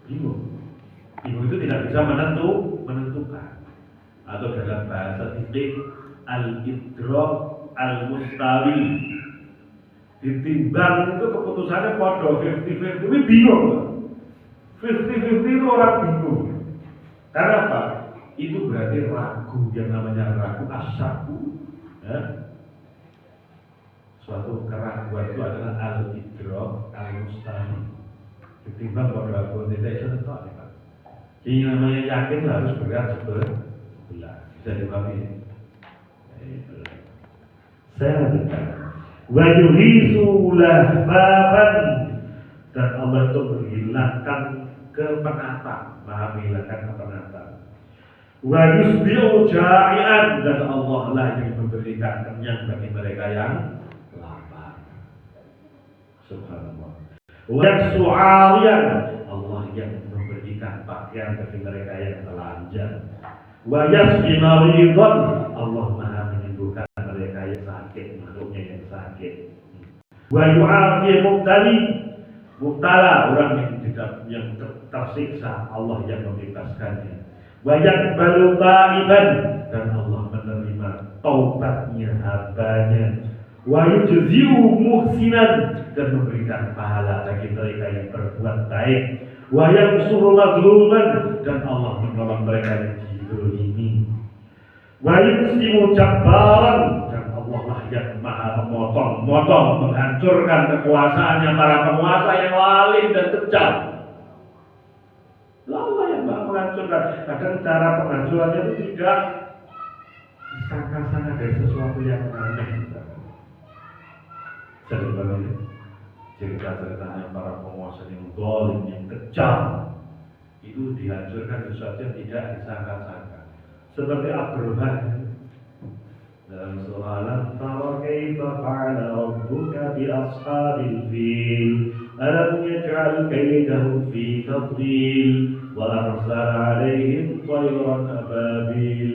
Bingung. Bingung itu tidak bisa menentukan. Atau dalam bahasa fikih al-idrak al-mustawi. Ditimbang itu keputusannya podo 50-50, ini bingung. 50-50 itu orang bingung. Karena apa? Itu berarti ragu, yang namanya ragu asyaku. Ya. Suatu keraguan itu adalah al-idrak al-mustawi. Ditimbang podo aku tidak bisa tentu. Jadi namanya yakin harus berat sebelah. Bisa dipahami. Saya lanjutkan. Wa yuhisu lahfaban, dan Allah itu menghilangkan kepenatan, maha menghilangkan kepenatan. Wa yusbi'u ja'ian, dan Allah lah yang memberikan kenyang bagi mereka yang lapar. Subhanallah. Wa yasu'alian, Allah yang memberikan pakaian bagi mereka yang telanjang. Wa yasfi maridan, Allah maha menyembuhkan mereka yang sakit, makhluknya yang sakit. Wa yu'afi mubtala, orang yang tersiksa, Allah yang membebaskannya. Wa yaqbalu ta'iban, dan Allah menerima taubatnya hambanya. Wa yujzi'u muhsinan, dan memberikan pahala bagi mereka yang berbuat baik. Wa yansuru mazluman, dan Allah menolong mereka yang dizalimi. Wa yusimu jabbaran, dan Allah lah yang maha memotong, menghancurkan kekuasaannya para penguasa yang lalim dan kejam. Allah yang maha menghancurkan. Kadang cara penghancurannya itu tidak disangka-sangka dari sesuatu yang aneh. Sebagaimana cerita-ceritanya para penguasa yang zalim, yang kejam, itu dihancurkan sesuatu yang tidak disangka-sangka. Seperti Abraham dalam surah Alam tara kaifa fa'ala rabbuka bi ashabil fil alam yaj'al kaydahum fi tadlil wa arsala 'alaihim tayran ababil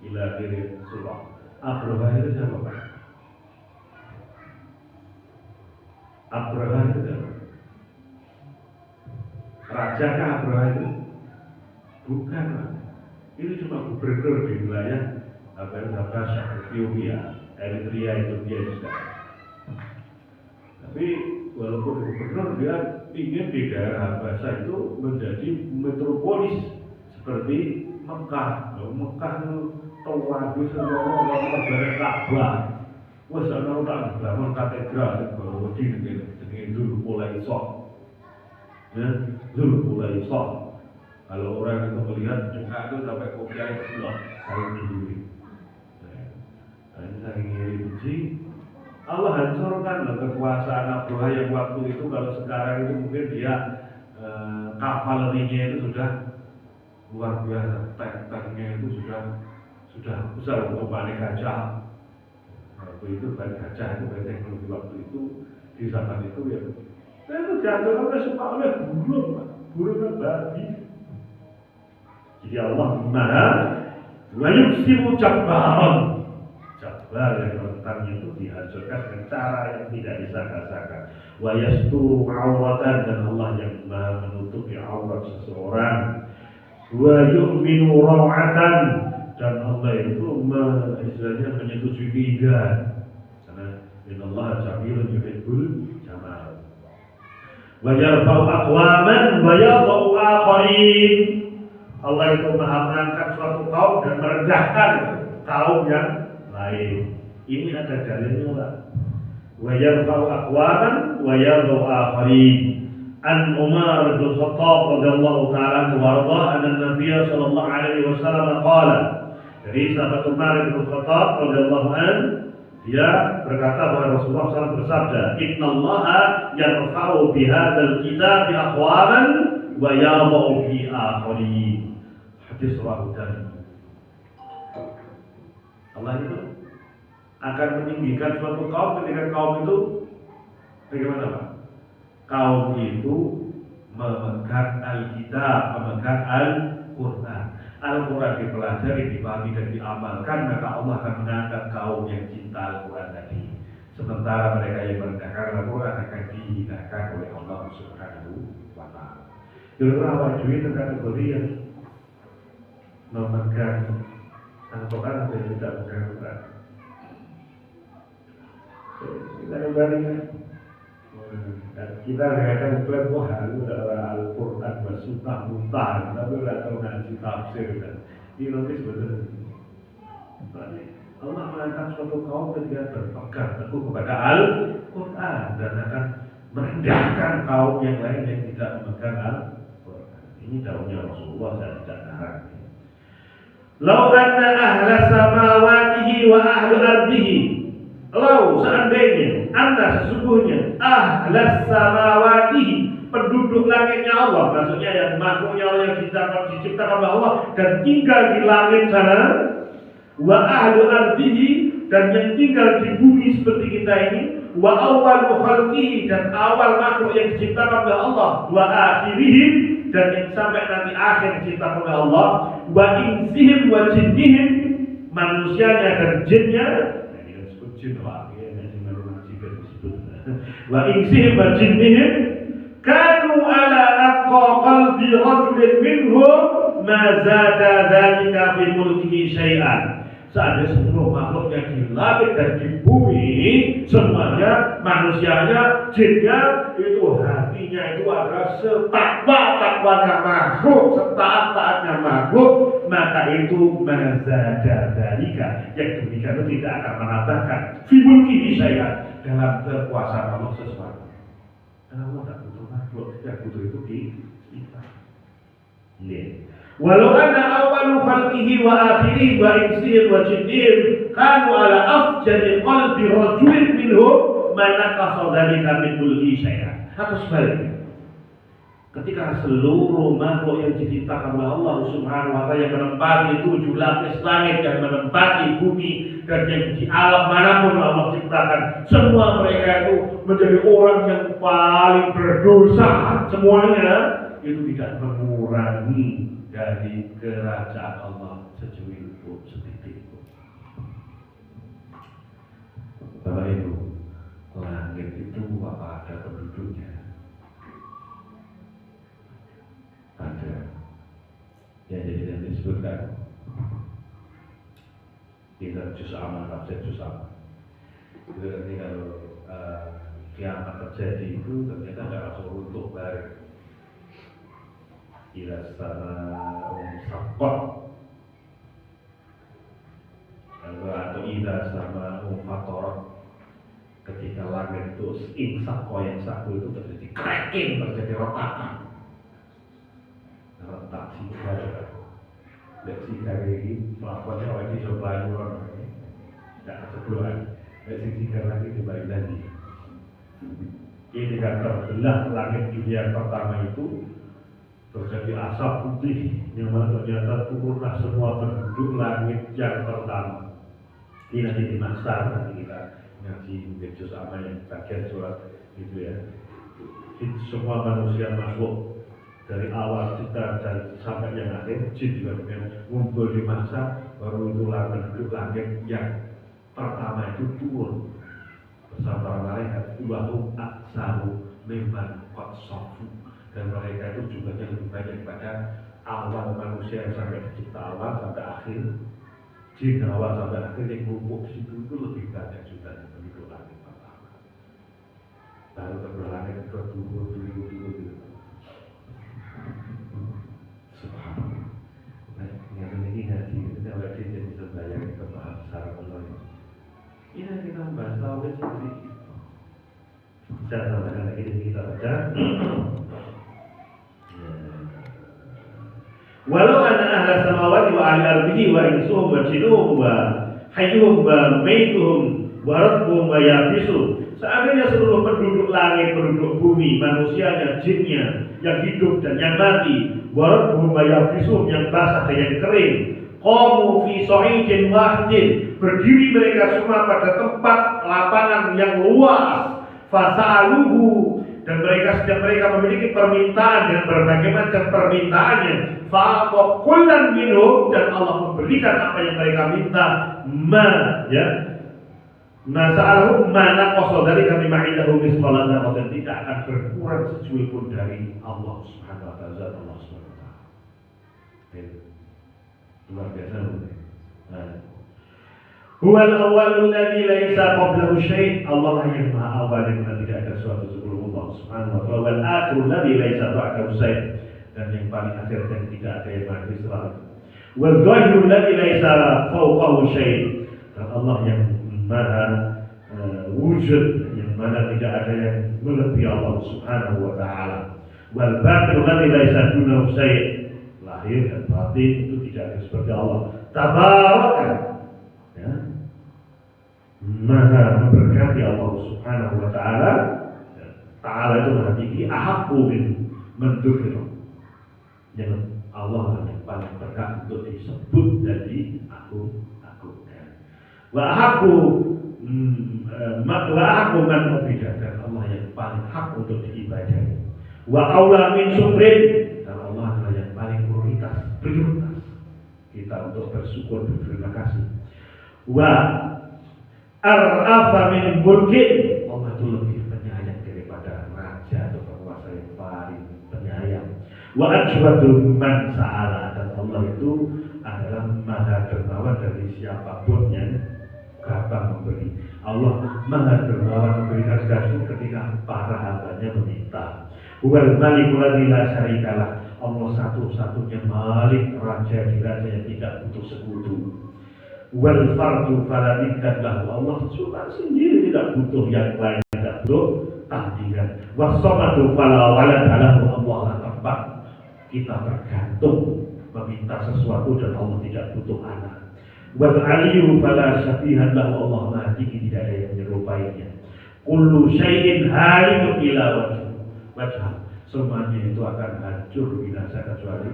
ila akhir surah. Abraham itu siapa, Pak? Abraham itu siapa? Raja kah Abraham itu? Bukan, Pak. Itu cuma gubernur di wilayah Habasya, Ethiopia, Eritrea, Ethiopia juga. Tapi walaupun gubernur, dia ingin di daerah Habasya itu menjadi metropolis seperti Mekah. Mekah itu tahu semua orang negara Ka'bah. Wah, sana orang bangun katedral kalau di negeri dulu mulai sok, ya, dulu mulai sok. Kalau orang itu melihat Jumat itu sampai kopiah itu loh, saling iri. Saling iri benci. Allah hancurkan kekuasaan Abraham yang waktu itu. Kalau sekarang itu mungkin dia kavalerinya itu sudah luar biasa, tanknya itu sudah besar untuk panik gajah. Waktu itu panik gajah itu teknologi waktu itu di zaman itu ya. Itu dihancurkan oleh burung dan babi. Jadi Allah maha wa yuksimu jabbaran, jabbar yang rentan itu dihancurkan dengan cara yang tidak disangka-sangka. Wa yasturu auratan, dan Allah yang maha menutupi aurat seseorang. Wa yu'minu raw'atan, dan Allah itu istilahnya menyetujui keindahan. Karena innallaha jamilun yuhibbul jamal. Wa yarfa'u aqwaman wa yadh'u akharin. Allah itu maha mengangkat suatu kaum dan merendahkan kaum yang lain. Ini ada dalilnya, Pak. Wa yarfa'u aqwaman wa yadh'u akharin. An Umar bin Khattab radhiyallahu ta'ala anhu warḍah anna Nabi sallallahu alaihi wasallam qala. Dari sahabat Umar bin Khattab radhiyallahu anhu, dia berkata bahwa Rasulullah SAW bersabda, "Innallaha yarfa'u bihadzal kitabi aqwaman wa yadh'u bi akharin." Hadis riwayat Bukhari. Allah itu akan meninggikan suatu kaum ketika kaum itu bagaimana, Pak? Kaum itu memegang Alkitab, memegang Al-Quran. Al-Quran dipelajari, dipahami dan diamalkan, maka Allah akan mengangkat kaum yang cinta Al-Quran tadi. Sementara mereka yang merendahkan Al-Quran akan dihinakan oleh Allah Subhanahu wa Ta'ala. Kira-kira awal duit itu kategori yang memegang Al-Quran atau tidak memegang Al-Quran. Kita kembali kan. Kita kadang klaim wah itu adalah Al-Quran bersunnah muntah, tapi tidak tahu ngaji tafsir kan. Ini nanti sebenarnya Allah mengatakan suatu kaum ketika berpegang teguh kepada Al-Quran dan akan merendahkan kaum yang lain yang tidak memegang Al-Quran. Ini daunnya Rasulullah dan tidak narang. Lau anna ahla samawatihi wa ahlu ardihi. Lau seandainya anda sesungguhnya ahla samawatihi, penduduk langitnya Allah, maksudnya yang makhluknya Allah yang diciptakan oleh Allah dan tinggal di langit sana, wa ahlu ardihi, dan yang tinggal di bumi seperti kita ini, wa awal khalqihi, dan awal makhluk yang diciptakan oleh Allah, wa akhirihim, dan yang sampai nanti akhir diciptakan oleh Allah, wa insihim wa jinnihim, manusianya dan jinnya. Ini kan disebut jin lah, ya, wa insihim wa jinnihim kanu ala aqqa qalbi rajulin minhum ma zada dzalika fi mulkihi syai'an. Seandainya seluruh makhluknya di langit dan di bumi, semuanya, manusianya, jinnya, itu hatinya itu adalah setakwa-takwanya makhluk, setaat-taatnya makhluk, maka itu mazada dzalika, yang demikian itu tidak akan menambahkan fi mulkihi syai'an, dalam kekuasaan Allah sesuatu. Karena Allah tidak butuh makhluk, yang butuh itu kita. Walau anna awwalu khalqihi wa akhirihi wa insihim wa jinnihim kanu ala afjari qalbi rajulin minhum ma naqasa dzalika min mulki syai'an. Atau sebaliknya, ketika seluruh makhluk yang diciptakan oleh Allah Subhanahu wa taala yang menempati 7 lapis langit, yang menempati bumi, dan yang di alam manapun Allah ciptakan, semua mereka itu menjadi orang yang paling berdosa, semuanya itu tidak mengurangi dari kerajaan Allah secuil pun setitik pun. Bapak Ibu, langit itu apa ada penduduknya? Ada. Ya, jadi yang disebutkan kita juz aman, tafsir juz aman. Itu nanti kalau kiamat terjadi itu ternyata ada langsung runtuh bareng. Ila sama saqqah atau ila sama fatorat, ketika langit itu insaqqa yang satu itu terjadi cracking, terjadi retakan, retak sigar, dan sigar ini melakukannya orang ini coba orang tidak sebelum sigar lagi dibalik lagi. Ini kan terbelah langit dunia pertama itu terjadi asap putih yang mana ternyata turunlah semua penduduk langit yang pertama. Ini nanti di Masar, nanti kita ngaji juz aman yang bagian surat itu ya. Semua manusia masuk dari awal kita dan sampai yang akhir, jin juga ngumpul di Masar, baru itulah penduduk langit yang pertama itu turun bersama malaikat. Wahum aksaru mimman qad safu, dan mereka itu jumlahnya lebih banyak pada awal manusia yang sampai dicipta awal sampai akhir, jin awal sampai akhir yang ngumpul di situ itu lebih banyak juga yang penduduk langit pertama. Baru kedua langit kedua gitu. Subhanallah. Nah, yang ini ngaji kita lagi jadi terbayang kita paham secara penuh. Ini kita membahas tauhid seperti itu. Saya tambahkan lagi di kita baca. Walau anna ahla samawati wa ahli ardihi wa insuhum wa jinuhum wa hayyuhum wa maituhum wa rabbuhum wa yabisuhum, seandainya seluruh penduduk langit, penduduk bumi, manusianya, jinnya, yang hidup dan yang mati, wa rabbuhum wa yabisuhum, yang basah dan yang kering, qamu fi sa'idin wahidin, berdiri mereka semua pada tempat lapangan yang luas, fasa'aluhu, dan setiap mereka memiliki permintaan dengan berbagai macam permintaannya, fa'ata kullan minhum, dan Allah memberikan apa yang mereka minta, Masalah mana kosong dari kami ma'idahu misqala dzarratin, tidak akan berkurang secuil pun dari Allah Subhanahu wa taala, zat Allah Subhanahu wa taala. Luar biasa loh. Huwal awwalul ladzi laisa qablahu syai'. Allah lah yang maha awal yang mana tidak ada sesuatu sebelum Allah Subhanahu wa taala. Wal akhirul ladzi laisa ba'dahu syai'. Dan yang paling akhir yang tidak ada yang maha setelah. Wal zahirul ladzi laisa fawqahu syai'. Dan Allah yang maha wujud yang mana tidak ada yang melebihi Allah Subhanahu wa taala. Wal batin ladzi laisa dunahu syai'. Lahir dan batin itu tidak ada seperti Allah. Tabaraka, ya, maha memberkati Allah Subhanahu wa taala. Taala itu maha tinggi. Ahaqqu min mendzikr, yang Allah yang paling berhak untuk disebut dan diagung-agungkan. Wa ahaqqu man ubidah, dan Allah yang paling hak untuk diibadahi. Wa aula min syukrin, dan Allah adalah yang paling prioritas kita untuk bersyukur, berterima kasih. Wa ar'afa min mulkin, Allah itu lebih penyayang daripada raja atau penguasa yang paling penyayang. Wa ajwadu man sa'ala, dan Allah itu adalah maha dermawan dari siapapun yang gampang memberi. Allah maha dermawan memberikan kasih ketika para hambanya meminta. Huwal malikul ladzi la syarikalah, Allah satu-satunya malik, raja di raja yang tidak butuh sekutu. Wal fardu fala niddan lahu, Allah cuma sendiri, tidak butuh yang lain, tidak butuh tandingan. Wassamadu fala walada lahu, Allah lah tempat kita bergantung meminta sesuatu dan Allah tidak butuh anak. Wal aliyu fala syabihan lahu, Allah maha tinggi, tidak ada yang menyerupainya. Kullu syai'in halikun ila wajhah, semuanya itu akan hancur binasa kecuali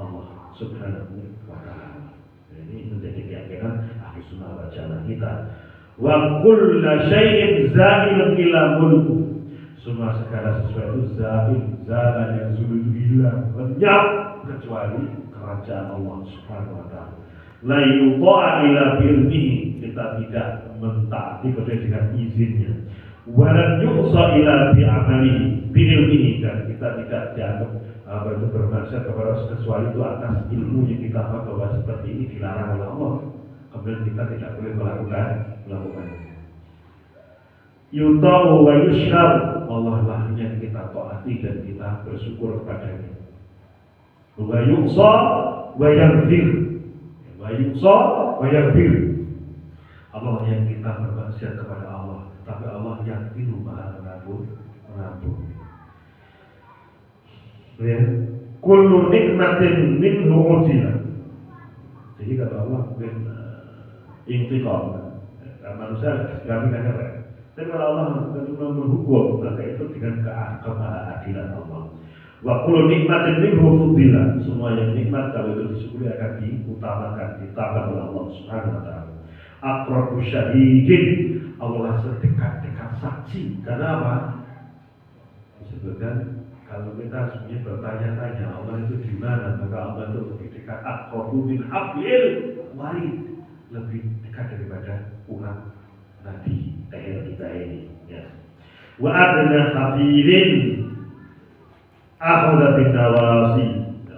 Allah Subhanahu wa taala. Ini menjadi keyakinan ahli sunnah wal jamaah kita. Wa kullu syai'in za'ilun ila mulku, semua segala sesuatu za'il, za'al yang zulu hilang, lenyap kecuali kerajaan Allah Subhanahu wa taala. La yuta'a ila bi'ilmihi, kita tidak mentaati kecuali dengan izinnya. Wa lam yu'sa ila bi'amalihi bi'ilmihi, dan kita tidak dianggap itu bermaksud kepada kecuali itu atas ilmu yang kita tahu bahwa seperti ini dilarang oleh Allah, kemudian kita tidak boleh melakukannya. Yuta'u wa yushkar, Allah lah yang kita taati dan kita bersyukur kepadanya. Wa yu'sa wa yaghfir, wa yu'sa wa yaghfir, Allah yang kita bermaksiat kepada Allah, tapi Allah yang biru maha mengampuni. Ya, kullu nikmatin minhu utila. Jadi kata Allah mungkin intiqam, manusia kami kan apa? Tapi kalau Allah menghukum, maka itu dengan keadilan Allah. Wa kullu nikmatin minhu fudila, semua yang nikmat kalau itu disyukuri akan diutamakan, ditambah oleh Allah Subhanahu wa taala. Aqrabu syahidin, Allah sedekat-dekat saksi. Karena apa? Disebutkan kalau kita sebenarnya bertanya-tanya Allah itu di mana, maka Allah itu lebih dekat. Aqrabu min hablil warid, lebih dekat daripada urat nadi leher kita ini. Ya. Wa adna khafirin akhadha bin nawasi,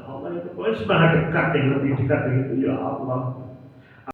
Allah itu maha dekat, yang lebih dekat dari itu ya Allah.